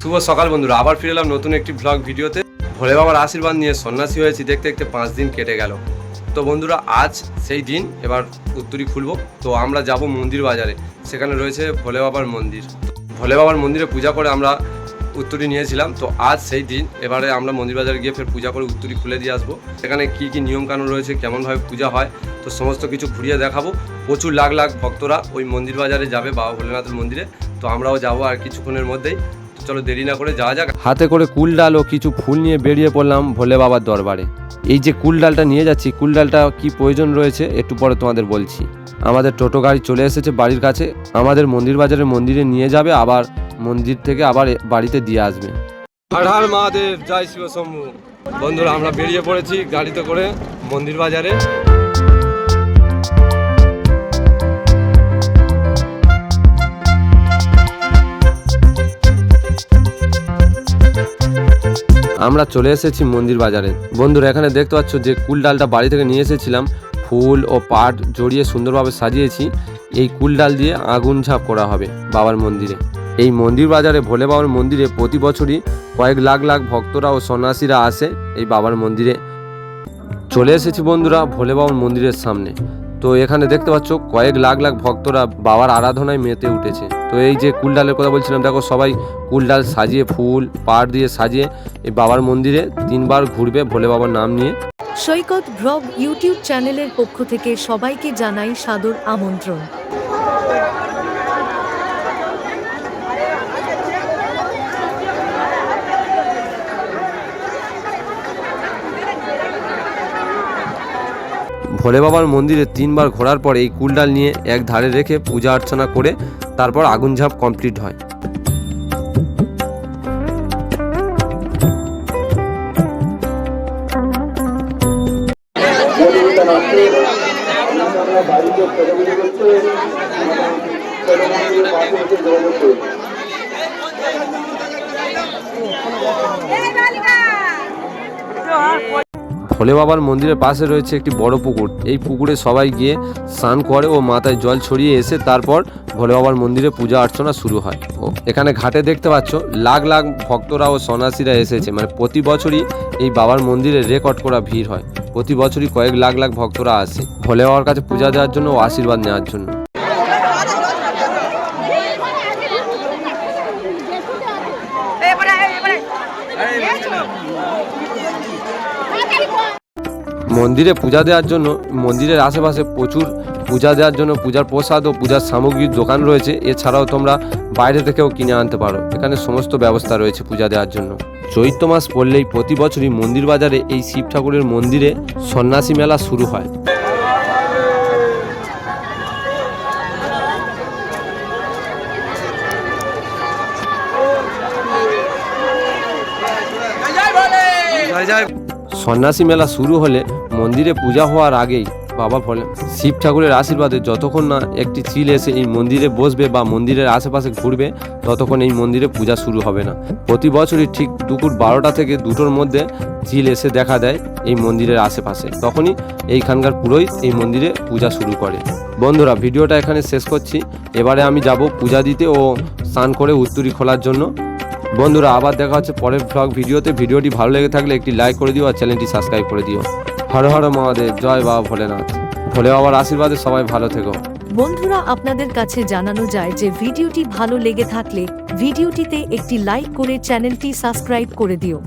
শুভ সকাল বন্ধুরা, আবার ফিরে এলাম নতুন একটি ব্লগ ভিডিওতে। ভোলে বাবার আশীর্বাদ নিয়ে সন্ন্যাসী হয়েছি, দেখতে দেখতে 5 দিন কেটে গেল। তো বন্ধুরা, আজ সেই দিন, এবার উত্তরী খুলবো। তো আমরা যাব মন্দির বাজারে, সেখানে রয়েছে ভোলে বাবার মন্দির। ভোলে বাবার মন্দিরে পূজা করে আমরা উত্তরী নিয়েছিলাম। তো আজ সেই দিন, এবারে আমরা মন্দির বাজারে গিয়ে ফের পূজা করে উত্তরী খুলে দিয়ে আসবো। সেখানে কী কী নিয়মকানুন রয়েছে, কেমনভাবে পূজা হয়, তো সমস্ত কিছু ঘুরিয়ে দেখাবো। প্রচুর লাখ লাখ ভক্তরা ওই মন্দির বাজারে যাবে, বাবা ভোলেনাথের মন্দিরে। তো আমরাও যাবো আর কিছুক্ষণের মধ্যেই। চলো দেরি না করে যাওয়া যাক। হাতে করে কুল ডাল ও কিছু ফুল নিয়ে বেরিয়ে পড়লাম ভোলে বাবার দরবারে। এই যে কুল ডালটা নিয়ে যাচ্ছি, কুল ডালটা কি প্রয়োজন রয়েছে একটু পরে তোমাদের বলছি। আমাদের টোটো গাড়ি চলে এসেছে বাড়ির কাছে, আমাদের মন্দির বাজারে মন্দিরে নিয়ে যাবে, আবার মন্দির থেকে আবার বাড়িতে দিয়ে আসবে। হর হর মহাদেব, জয় শিব শম্ভু। বন্ধুরা, আমরা বেরিয়ে পড়েছি গাড়িতে করে মন্দির বাজারে। আমরা চলে এসেছি মন্দির বাজারে। বন্ধুরা, এখানে দেখতে পাচ্ছ যে কুল ডালটা বাড়ি থেকে নিয়ে এসেছিলাম, ফুল ও পাট জড়িয়ে সুন্দরভাবে সাজিয়েছি। এই কুল ডাল দিয়ে আগুন ঝাঁপ করা হবে বাবার মন্দিরে। এই মন্দির বাজারে ভোলে বাবার মন্দিরে প্রতি বছরই কয়েক লাখ লাখ ভক্তরা ও সন্ন্যাসীরা আসে এই বাবার মন্দিরে। চলে এসেছি বন্ধুরা ভোলে বাবার মন্দিরের সামনে। তো এখানে দেখতে পাচ্ছ কয়েক লাখ লাখ ভক্তরা বাবার আরাধনায় মেতে উঠেছে। তো এই যে কুল ডালের কথা বলছিলাম, দেখো সবাই কুল ডাল সাজিয়ে, ফুল পাট দিয়ে সাজিয়ে এই বাবার মন্দিরে 3 বার ঘুরবে ভোলে বাবার নাম নিয়ে। সৈকত ব্লগ ইউটিউব চ্যানেলের পক্ষ থেকে সবাইকে জানাই সাদর আমন্ত্রণ। ভোলে বাবার মন্দিরে 3 বার ঘোরার পর এই কুল ডাল নিয়ে এক ধারে রেখে পূজা অর্চনা করে তারপর আগুন ঝাঁপ কমপ্লিট হয়। ভোলে বাবার মন্দিরের পাশে রয়েছে একটি বড় পুকুর। এই পুকুরে সবাই গিয়ে স্নান করে ও মাথায় জল ছড়িয়ে এসে তারপর ভোলে বাবার মন্দিরে পূজা অর্চনা শুরু হয়। ও এখানে ঘাটে দেখতে পাচ্ছ লাখ লাখ ভক্তরা ও সন্ন্যাসীরা এসেছে। মানে প্রতি বছরই এই বাবার মন্দিরে রেকর্ড করা ভিড় হয়। প্রতি বছরই কয়েক লাখ লাখ ভক্তরা আসে ভোলে বাবার কাছে পূজা দেওয়ার জন্য ও আশীর্বাদ নেওয়ার জন্য। মন্দিরে পূজা দেওয়ার জন্য মন্দিরের আশেপাশে প্রচুর পূজা দেওয়ার জন্য পূজার প্রসাদ ও পূজার সামগ্রীর দোকান রয়েছে। এছাড়াও তোমরা বাইরে থেকেও কিনে আনতে পারো। এখানে সমস্ত ব্যবস্থা রয়েছে পূজা দেওয়ার জন্য। চৈত্র মাস পড়লেই প্রতি বছরই মন্দির বাজারে এই শিব ঠাকুরের মন্দিরে সন্ন্যাসী মেলা শুরু হয়। সন্ন্যাসী মেলা শুরু হলে মন্দিরে পূজা হওয়ার আগেই বাবা বলে শিব ঠাকুরের আশীর্বাদে যতক্ষণ না একটি চিল এসে এই মন্দিরে বসবে বা মন্দিরের আশেপাশে ঘুরবে, ততক্ষণ এই মন্দিরে পূজা শুরু হবে না। প্রতি বছরই ঠিক দুপুর 12টা থেকে 2টোর মধ্যে চিল এসে দেখা দেয় এই মন্দিরের আশেপাশে। তখনই এইখানকার পুরোহিত এই মন্দিরে পূজা শুরু করে। বন্ধুরা, ভিডিওটা এখানে শেষ করছি। এবারে আমি যাব পূজা দিতে ও স্নান করে উত্তরী খোলার জন্য। বন্ধুরা, আবার দেখা হচ্ছে পরের ব্লগ ভিডিওতে। ভিডিওটি ভালো লেগে থাকলে একটি লাইক করে দিও আর চ্যানেলটি সাবস্ক্রাইব করে দিও। হর হর মহাদেব, জয় বাবা ভোলেনাথ। ভোলে বাবার আশীর্বাদে সবাই ভালো থেকো। বন্ধুরা, আপনাদের কাছে জানানো যায় যে ভিডিওটি ভালো লেগে থাকলে ভিডিওটিতে একটি লাইক করে চ্যানেলটি সাবস্ক্রাইব করে দিও।